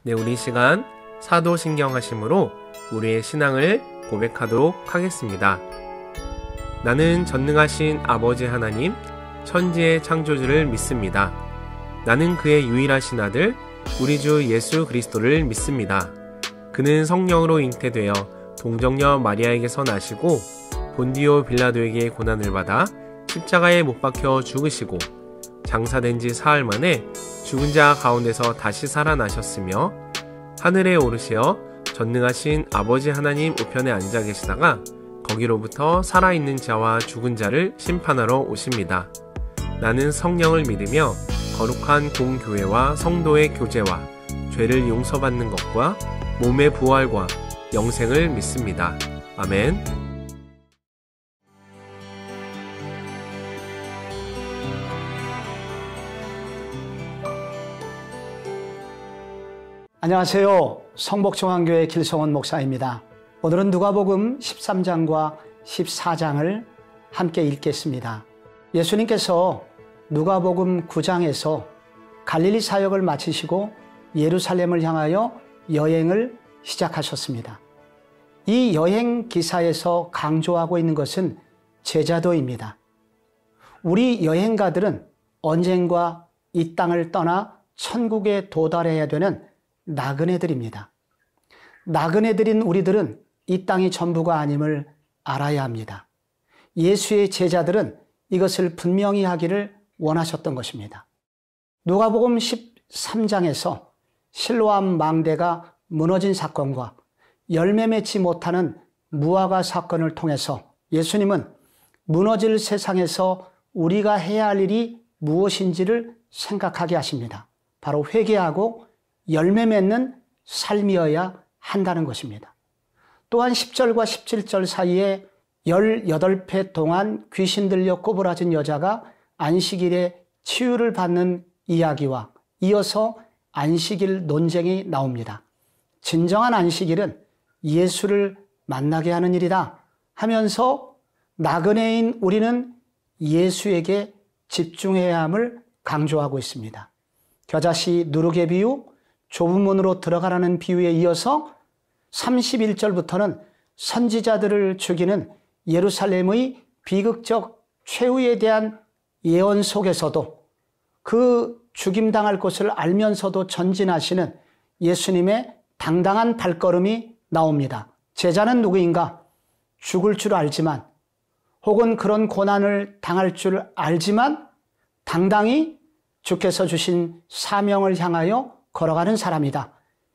네, 우리 시간 사도신경하심으로 우리의 신앙을 고백하도록 하겠습니다. 나는 전능하신 아버지 하나님, 천지의 창조주를 믿습니다. 나는 그의 유일하신 아들, 우리 주 예수 그리스도를 믿습니다. 그는 성령으로 잉태되어 동정녀 마리아에게서 나시고 본디오 빌라도에게 고난을 받아 십자가에 못 박혀 죽으시고 장사된 지 사흘 만에 죽은 자 가운데서 다시 살아나셨으며 하늘에 오르시어 전능하신 아버지 하나님 우편에 앉아 계시다가 거기로부터 살아있는 자와 죽은 자를 심판하러 오십니다. 나는 성령을 믿으며 거룩한 공교회와 성도의 교제와 죄를 용서받는 것과 몸의 부활과 영생을 믿습니다. 아멘. 안녕하세요. 성복중앙교회 길성원 목사입니다. 오늘은 누가복음 13장과 14장을 함께 읽겠습니다. 예수님께서 누가복음 9장에서 갈릴리 사역을 마치시고 예루살렘을 향하여 여행을 시작하셨습니다. 이 여행 기사에서 강조하고 있는 것은 제자도입니다. 우리 여행가들은 언젠가 이 땅을 떠나 천국에 도달해야 되는 나그네들입니다. 나그네들인 우리들은 이 땅이 전부가 아님을 알아야 합니다. 예수의 제자들은 이것을 분명히 하기를 원하셨던 것입니다. 누가복음 13장에서 실로암 망대가 무너진 사건과 열매 맺지 못하는 무화과 사건을 통해서 예수님은 무너질 세상에서 우리가 해야 할 일이 무엇인지를 생각하게 하십니다. 바로 회개하고 열매 맺는 삶이어야 한다는 것입니다. 또한 10절과 17절 사이에 18회 동안 귀신 들려 꼬부라진 여자가 안식일에 치유를 받는 이야기와 이어서 안식일 논쟁이 나옵니다. 진정한 안식일은 예수를 만나게 하는 일이다 하면서 나그네인 우리는 예수에게 집중해야 함을 강조하고 있습니다. 겨자씨 누룩의 비유, 좁은 문으로 들어가라는 비유에 이어서 31절부터는 선지자들을 죽이는 예루살렘의 비극적 최후에 대한 예언 속에서도 그 죽임당할 것을 알면서도 전진하시는 예수님의 당당한 발걸음이 나옵니다. 제자는 누구인가? 죽을 줄 알지만 혹은 그런 고난을 당할 줄 알지만 당당히 주께서 주신 사명을 향하여 걸어가는 사람이다.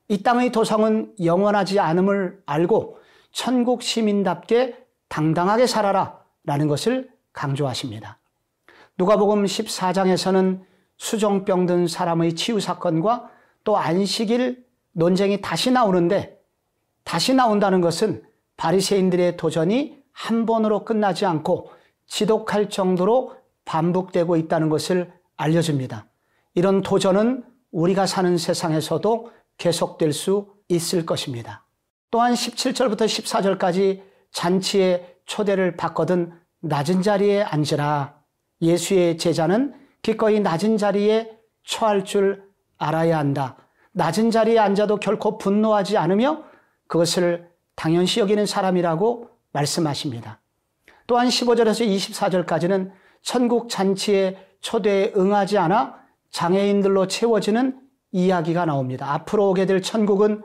이 땅의 도성은 영원하지 않음을 알고 천국 시민답게 당당하게 살아라 라는 것을 강조하십니다. 누가복음 14장에서는 수종병 든 사람의 치유 사건과 또 안식일 논쟁이 다시 나오는데 다시 나온다는 것은 바리새인들의 도전이 한 번으로 끝나지 않고 지독할 정도로 반복되고 있다는 것을 알려줍니다. 이런 도전은 우리가 사는 세상에서도 계속될 수 있을 것입니다. 또한 17절부터 14절까지 잔치에 초대를 받거든 낮은 자리에 앉으라. 예수의 제자는 기꺼이 낮은 자리에 처할 줄 알아야 한다. 낮은 자리에 앉아도 결코 분노하지 않으며 그것을 당연시 여기는 사람이라고 말씀하십니다. 또한 15절에서 24절까지는 천국 잔치에 초대에 응하지 않아 장애인들로 채워지는 이야기가 나옵니다. 앞으로 오게 될 천국은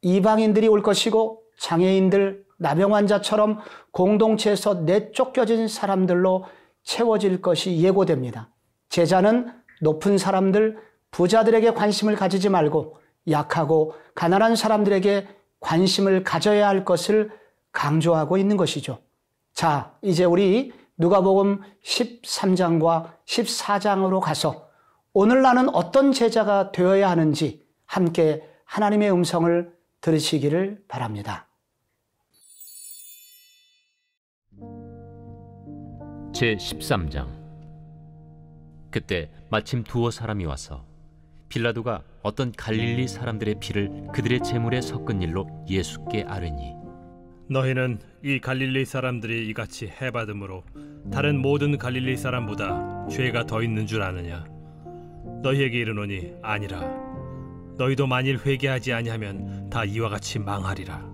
이방인들이 올 것이고 장애인들, 나병 환자처럼 공동체에서 내쫓겨진 사람들로 채워질 것이 예고됩니다. 제자는 높은 사람들, 부자들에게 관심을 가지지 말고 약하고 가난한 사람들에게 관심을 가져야 할 것을 강조하고 있는 것이죠. 자, 이제 우리 누가복음 13장과 14장으로 가서 오늘 나는 어떤 제자가 되어야 하는지 함께 하나님의 음성을 들으시기를 바랍니다. 제13장. 그때 마침 두어 사람이 와서 빌라도가 어떤 갈릴리 사람들의 피를 그들의 제물에 섞은 일로 예수께 아뢰니, 너희는 이 갈릴리 사람들이 이같이 해받음으로 다른 모든 갈릴리 사람보다 죄가 더 있는 줄 아느냐? 너희에게 이르노니 아니라. 너희도 만일 회개하지 아니하면 다 이와 같이 망하리라.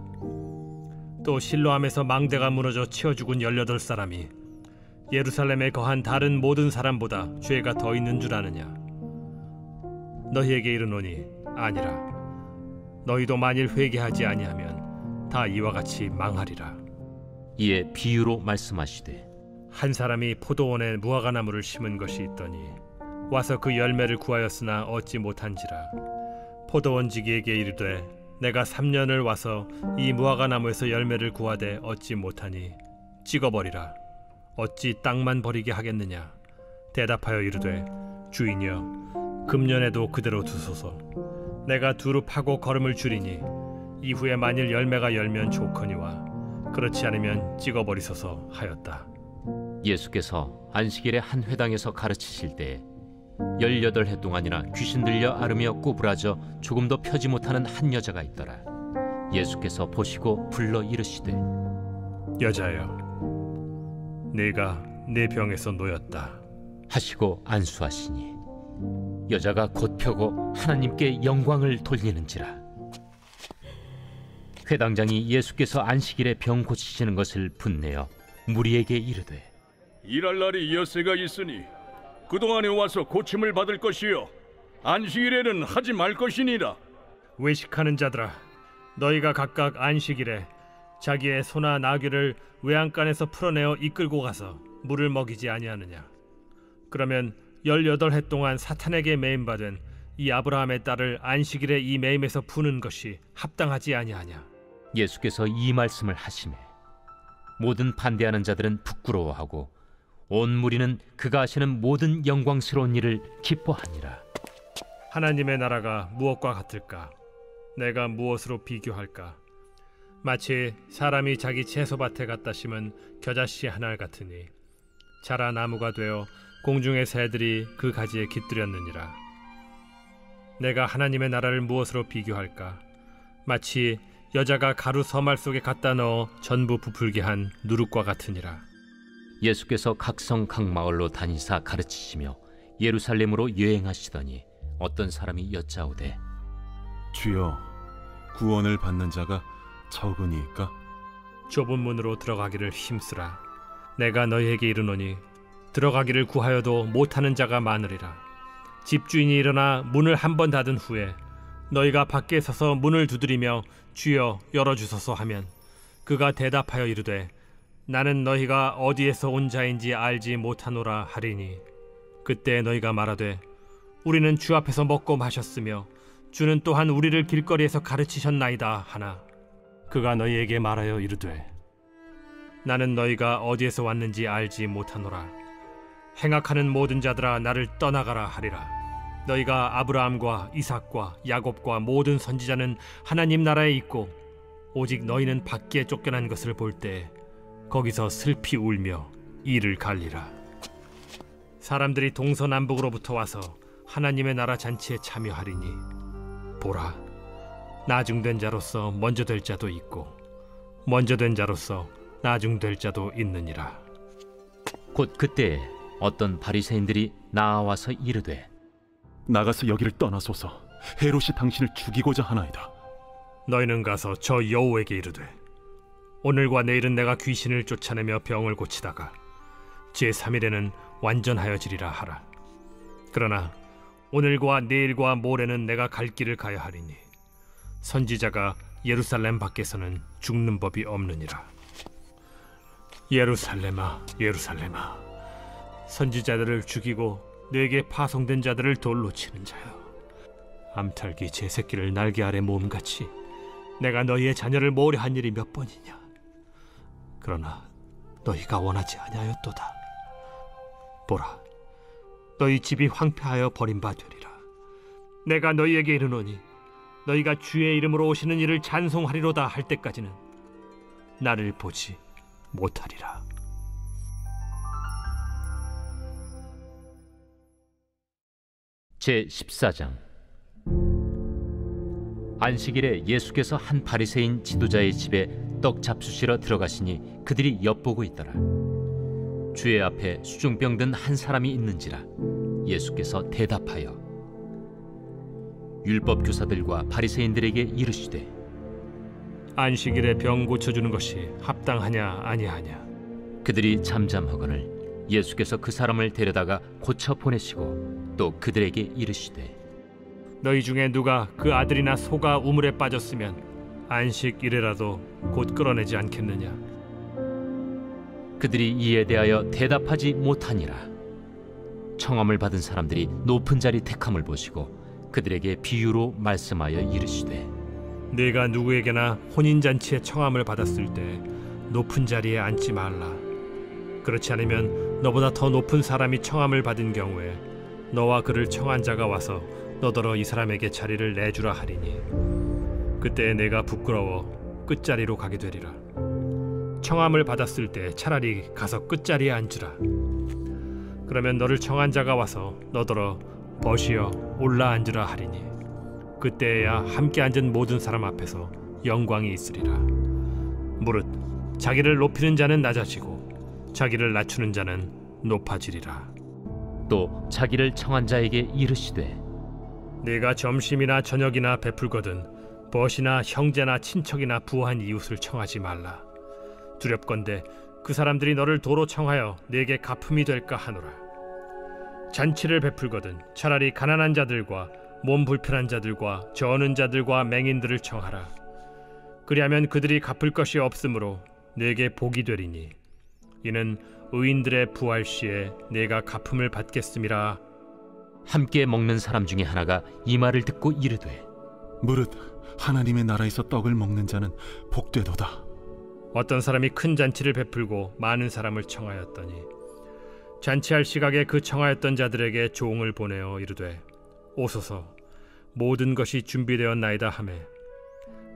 또 실로암에서 망대가 무너져 치어 죽은 18사람이 예루살렘에 거한 다른 모든 사람보다 죄가 더 있는 줄 아느냐? 너희에게 이르노니 아니라. 너희도 만일 회개하지 아니하면 다 이와 같이 망하리라. 이에 비유로 말씀하시되 한 사람이 포도원에 무화과나무를 심은 것이 있더니 와서 그 열매를 구하였으나 얻지 못한지라. 포도원지기에게 이르되 내가 3년을 와서 이 무화과나무에서 열매를 구하되 얻지 못하니 찍어버리라. 어찌 땅만 버리게 하겠느냐? 대답하여 이르되 주인이여 금년에도 그대로 두소서. 내가 두루 파고 거름을 줄이니 이후에 만일 열매가 열면 좋거니와 그렇지 않으면 찍어버리소서 하였다. 예수께서 안식일에 한 회당에서 가르치실 때에 18해 동안이나 귀신 들려 앓으며 꼬부라져 조금도 펴지 못하는 한 여자가 있더라. 예수께서 보시고 불러 이르시되 여자여 네가 네 병에서 놓였다 하시고 안수하시니 여자가 곧 펴고 하나님께 영광을 돌리는지라. 회당장이 예수께서 안식일에 병 고치시는 것을 분내어 무리에게 이르되 일할 날이 엿새가 있으니 그동안에 와서 고침을 받을 것이요 안식일에는 하지 말 것이니라. 외식하는 자들아 너희가 각각 안식일에 자기의 소나 나귀를 외양간에서 풀어내어 이끌고 가서 물을 먹이지 아니하느냐? 그러면 18해 동안 사탄에게 매임받은 이 아브라함의 딸을 안식일에 이 매임에서 푸는 것이 합당하지 아니하냐? 예수께서 이 말씀을 하시매 모든 반대하는 자들은 부끄러워하고 온 무리는 그가 하시는 모든 영광스러운 일을 기뻐하니라. 하나님의 나라가 무엇과 같을까? 내가 무엇으로 비교할까? 마치 사람이 자기 채소밭에 갖다 심은 겨자씨 하나 같으니 자라 나무가 되어 공중의 새들이 그 가지에 깃들였느니라. 내가 하나님의 나라를 무엇으로 비교할까? 마치 여자가 가루 서말 속에 갖다 넣어 전부 부풀게 한 누룩과 같으니라. 예수께서 각성 각 마을로 다니사 가르치시며 예루살렘으로 여행하시더니 어떤 사람이 여짜오되 주여 구원을 받는 자가 적으니까? 좁은 문으로 들어가기를 힘쓰라. 내가 너희에게 이르노니 들어가기를 구하여도 못하는 자가 많으리라. 집주인이 일어나 문을 한 번 닫은 후에 너희가 밖에 서서 문을 두드리며 주여 열어주소서 하면 그가 대답하여 이르되 나는 너희가 어디에서 온 자인지 알지 못하노라 하리니 그때 너희가 말하되 우리는 주 앞에서 먹고 마셨으며 주는 또한 우리를 길거리에서 가르치셨나이다 하나 그가 너희에게 말하여 이르되 나는 너희가 어디에서 왔는지 알지 못하노라. 행악하는 모든 자들아 나를 떠나가라 하리라. 너희가 아브라함과 이삭과 야곱과 모든 선지자는 하나님 나라에 있고 오직 너희는 밖에 쫓겨난 것을 볼 때 거기서 슬피 울며 이를 갈리라. 사람들이 동서남북으로부터 와서 하나님의 나라 잔치에 참여하리니 보라 나중된 자로서 먼저 될 자도 있고 먼저 된 자로서 나중될 자도 있느니라. 곧 그때 어떤 바리새인들이 나와서 이르되 나가서 여기를 떠나소서. 헤롯이 당신을 죽이고자 하나이다. 너희는 가서 저 여호에게 이르되 오늘과 내일은 내가 귀신을 쫓아내며 병을 고치다가 제3일에는 완전하여지리라 하라. 그러나 오늘과 내일과 모레는 내가 갈 길을 가야 하리니 선지자가 예루살렘 밖에서는 죽는 법이 없느니라. 예루살렘아 예루살렘아 선지자들을 죽이고 내게 파송된 자들을 돌로 치는 자여 암탉이 제 새끼를 날개 아래 모음같이 내가 너희의 자녀를 모으려 한 일이 몇 번이냐. 그러나 너희가 원하지 아니하였도다. 보라 너희 집이 황폐하여 버림바 되리라. 내가 너희에게 이르노니 너희가 주의 이름으로 오시는 이를 찬송하리로다 할 때까지는 나를 보지 못하리라. 제14장. 안식일에 예수께서 한 바리새인 지도자의 집에 떡 잡수시러 들어가시니 그들이 엿보고 있더라. 주의 앞에 수중병 든 한 사람이 있는지라. 예수께서 대답하여 율법 교사들과 바리새인들에게 이르시되 안식일에 병 고쳐주는 것이 합당하냐 아니하냐. 그들이 잠잠하거늘 예수께서 그 사람을 데려다가 고쳐 보내시고 또 그들에게 이르시되 너희 중에 누가 그 아들이나 소가 우물에 빠졌으면 안식일에라도 곧 끌어내지 않겠느냐. 그들이 이에 대하여 대답하지 못하니라. 청함을 받은 사람들이 높은 자리 택함을 보시고 그들에게 비유로 말씀하여 이르시되 네가 누구에게나 혼인잔치에 청함을 받았을 때 높은 자리에 앉지 말라. 그렇지 않으면 너보다 더 높은 사람이 청함을 받은 경우에 너와 그를 청한 자가 와서 너더러 이 사람에게 자리를 내주라 하리니 그때 내가 부끄러워 끝자리로 가게 되리라. 청함을 받았을 때 차라리 가서 끝자리에 앉으라. 그러면 너를 청한 자가 와서 너더러 벗이여 올라 앉으라 하리니 그때야 함께 앉은 모든 사람 앞에서 영광이 있으리라. 무릇 자기를 높이는 자는 낮아지고 자기를 낮추는 자는 높아지리라. 또 자기를 청한 자에게 이르시되 네가 점심이나 저녁이나 베풀거든 벗이나 형제나 친척이나 부한 이웃을 청하지 말라. 두렵건대 그 사람들이 너를 도로 청하여 네게 갚음이 될까 하노라. 잔치를 베풀거든 차라리 가난한 자들과 몸 불편한 자들과 저는 자들과 맹인들을 청하라. 그리하면 그들이 갚을 것이 없으므로 네게 복이 되리니 이는 의인들의 부활 시에 네가 갚음을 받겠음이라. 함께 먹는 사람 중에 하나가 이 말을 듣고 이르되 무릇 하나님의 나라에서 떡을 먹는 자는 복되도다. 어떤 사람이 큰 잔치를 베풀고 많은 사람을 청하였더니 잔치할 시각에 그 청하였던 자들에게 종을 보내어 이르되 오소서 모든 것이 준비되었나이다 하매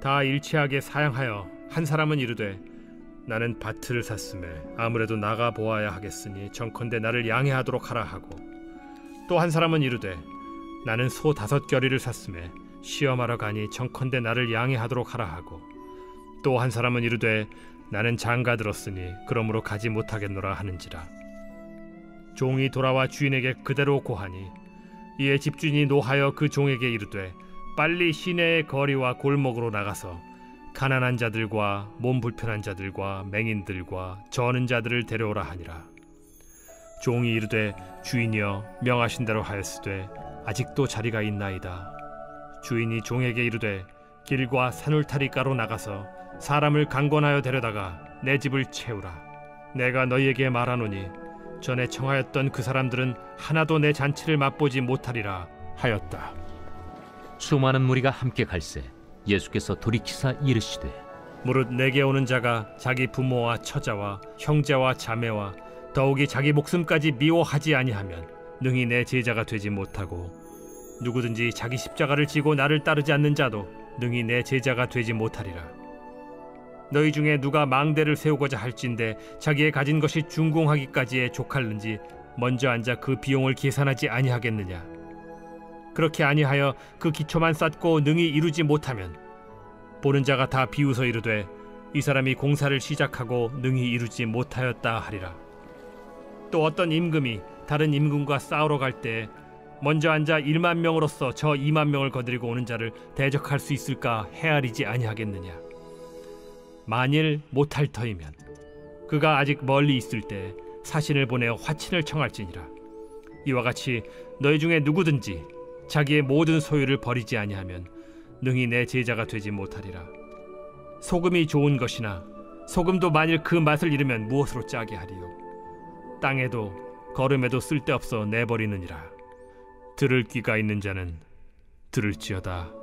다 일치하게 사양하여 한 사람은 이르되 나는 밭을 샀음에 아무래도 나가 보아야 하겠으니 정컨대 나를 양해하도록 하라 하고 또 한 사람은 이르되 나는 소 5겨리를 샀음에 시험하러 가니 정컨대 나를 양해하도록 하라 하고 또 한 사람은 이르되 나는 장가 들었으니 그러므로 가지 못하겠노라 하는지라. 종이 돌아와 주인에게 그대로 고하니 이에 집주인이 노하여 그 종에게 이르되 빨리 시내의 거리와 골목으로 나가서 가난한 자들과 몸 불편한 자들과 맹인들과 저는 자들을 데려오라 하니라. 종이 이르되 주인이여 명하신 대로 하였으되 아직도 자리가 있나이다. 주인이 종에게 이르되 길과 산울타리가로 나가서 사람을 강권하여 데려다가 내 집을 채우라. 내가 너희에게 말하노니 전에 청하였던 그 사람들은 하나도 내 잔치를 맛보지 못하리라 하였다. 수많은 무리가 함께 갈새 예수께서 돌이키사 이르시되 무릇 내게 오는 자가 자기 부모와 처자와 형제와 자매와 더욱이 자기 목숨까지 미워하지 아니하면 능히 내 제자가 되지 못하고 누구든지 자기 십자가를 지고 나를 따르지 않는 자도 능히 내 제자가 되지 못하리라. 너희 중에 누가 망대를 세우고자 할진대 자기의 가진 것이 준공하기까지에 족할는지 먼저 앉아 그 비용을 계산하지 아니하겠느냐. 그렇게 아니하여 그 기초만 쌓고 능히 이루지 못하면 보는 자가 다 비웃어 이르되 이 사람이 공사를 시작하고 능히 이루지 못하였다 하리라. 또 어떤 임금이 다른 임금과 싸우러 갈 때 먼저 앉아 1만 명으로서 저 2만 명을 거느리고 오는 자를 대적할 수 있을까 헤아리지 아니하겠느냐. 만일 못할 터이면 그가 아직 멀리 있을 때 사신을 보내어 화친을 청할지니라. 이와 같이 너희 중에 누구든지 자기의 모든 소유를 버리지 아니하면 능히 내 제자가 되지 못하리라. 소금이 좋은 것이나 소금도 만일 그 맛을 잃으면 무엇으로 짜게 하리요. 땅에도 거름에도 쓸데없어 내버리느니라. 들을 귀가 있는 자는 들을지어다.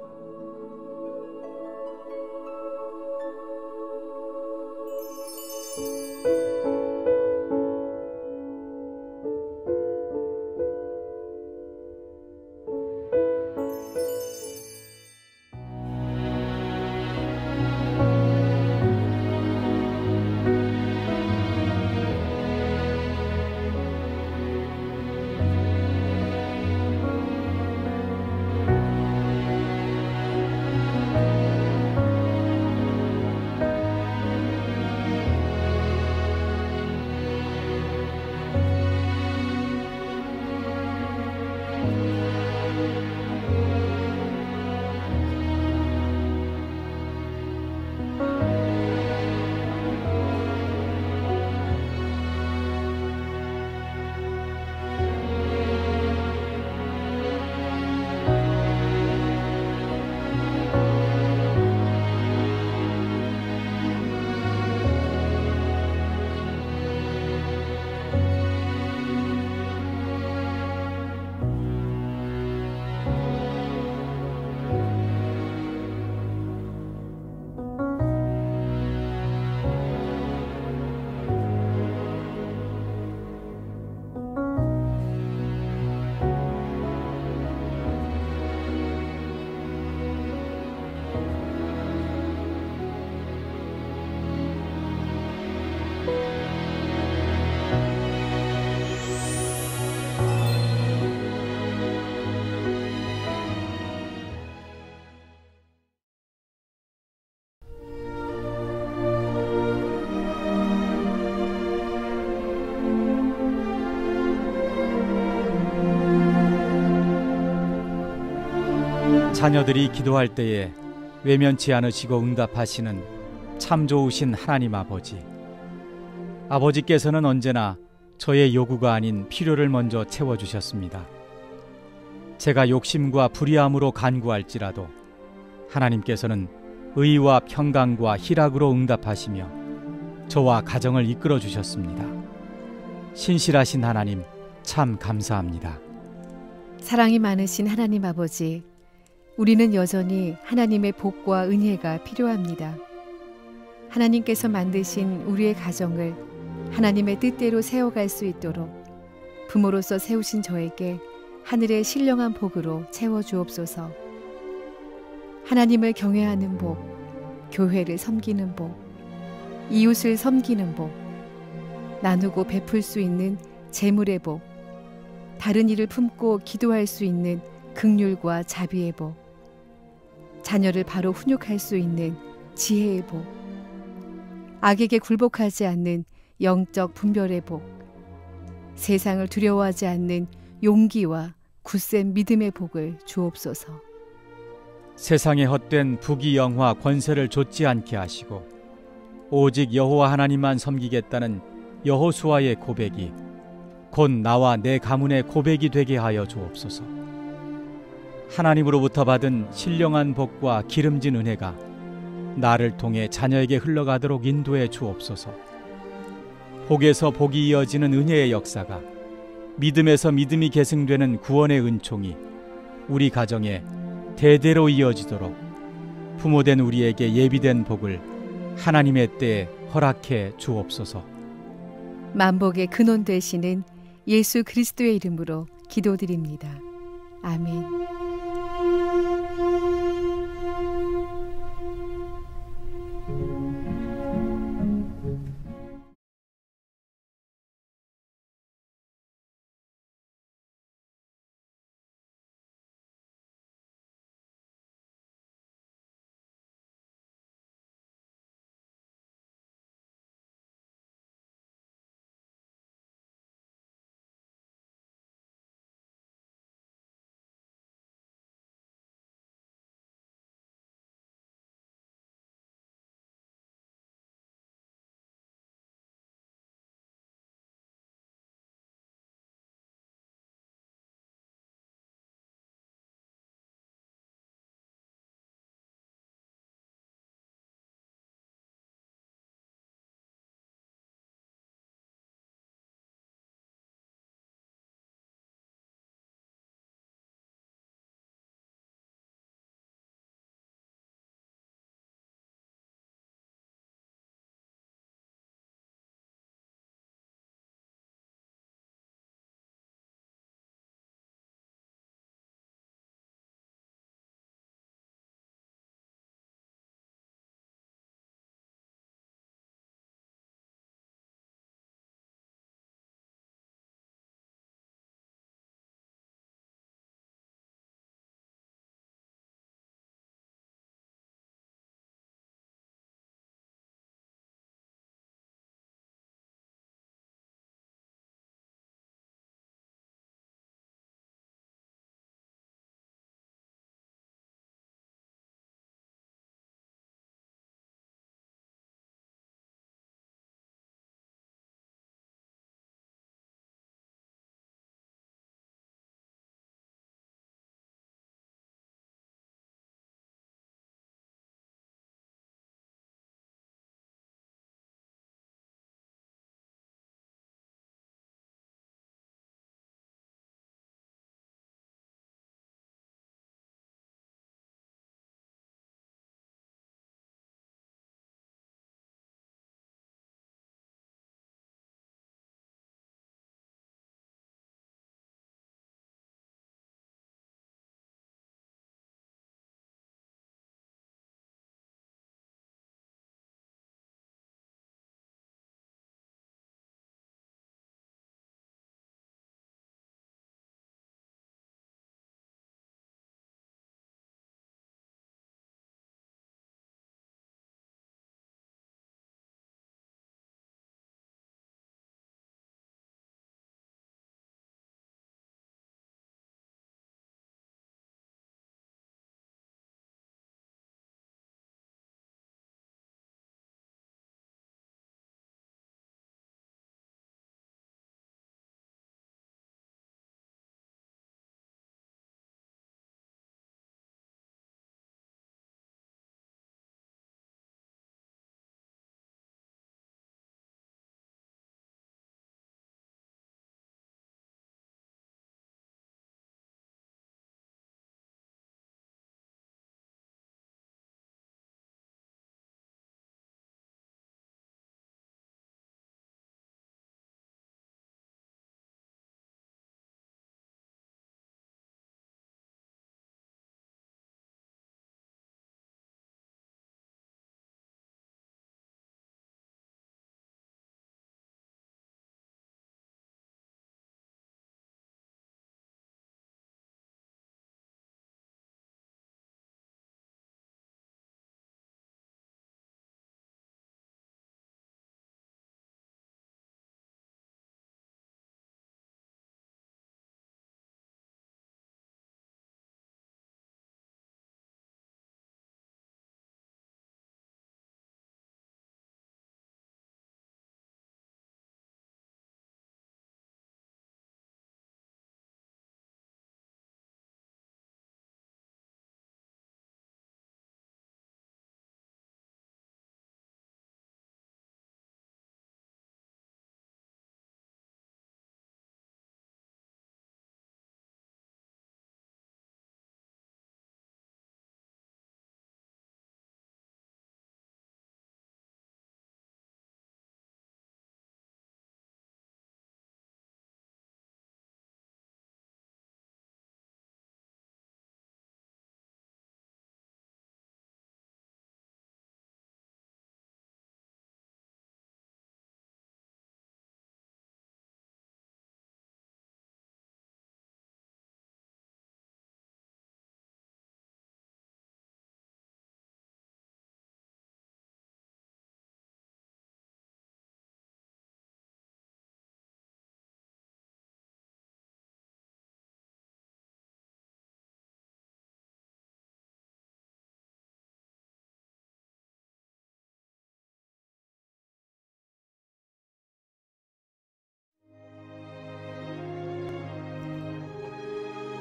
자녀들이 기도할 때에 외면치 않으시고 응답하시는 참 좋으신 하나님 아버지. 아버지께서는 언제나 저의 요구가 아닌 필요를 먼저 채워주셨습니다. 제가 욕심과 불의함으로 간구할지라도 하나님께서는 의와 평강과 희락으로 응답하시며 저와 가정을 이끌어 주셨습니다. 신실하신 하나님 참 감사합니다. 사랑이 많으신 하나님 아버지, 우리는 여전히 하나님의 복과 은혜가 필요합니다. 하나님께서 만드신 우리의 가정을 하나님의 뜻대로 세워갈 수 있도록 부모로서 세우신 저에게 하늘의 신령한 복으로 채워주옵소서. 하나님을 경외하는 복, 교회를 섬기는 복, 이웃을 섬기는 복, 나누고 베풀 수 있는 재물의 복, 다른 이를 품고 기도할 수 있는 긍휼과 자비의 복, 자녀를 바로 훈육할 수 있는 지혜의 복, 악에게 굴복하지 않는 영적 분별의 복, 세상을 두려워하지 않는 용기와 굳센 믿음의 복을 주옵소서. 세상의 헛된 부귀영화 권세를 좇지 않게 하시고 오직 여호와 하나님만 섬기겠다는 여호수아의 고백이 곧 나와 내 가문의 고백이 되게 하여 주옵소서. 하나님으로부터 받은 신령한 복과 기름진 은혜가 나를 통해 자녀에게 흘러가도록 인도해 주옵소서. 복에서 복이 이어지는 은혜의 역사가, 믿음에서 믿음이 계승되는 구원의 은총이 우리 가정에 대대로 이어지도록 부모된 우리에게 예비된 복을 하나님의 때에 허락해 주옵소서. 만복의 근원 되시는 예수 그리스도의 이름으로 기도드립니다. 아멘.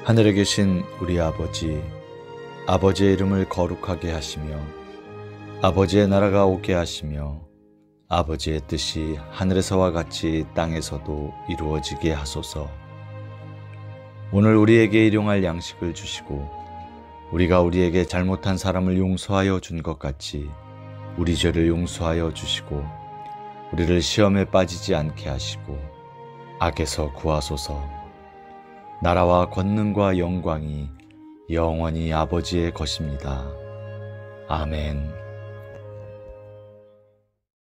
하늘에 계신 우리 아버지, 아버지의 이름을 거룩하게 하시며 아버지의 나라가 오게 하시며 아버지의 뜻이 하늘에서와 같이 땅에서도 이루어지게 하소서. 오늘 우리에게 일용할 양식을 주시고 우리가 우리에게 잘못한 사람을 용서하여 준 것 같이 우리 죄를 용서하여 주시고 우리를 시험에 빠지지 않게 하시고 악에서 구하소서. 나라와 권능과 영광이 영원히 아버지의 것입니다. 아멘.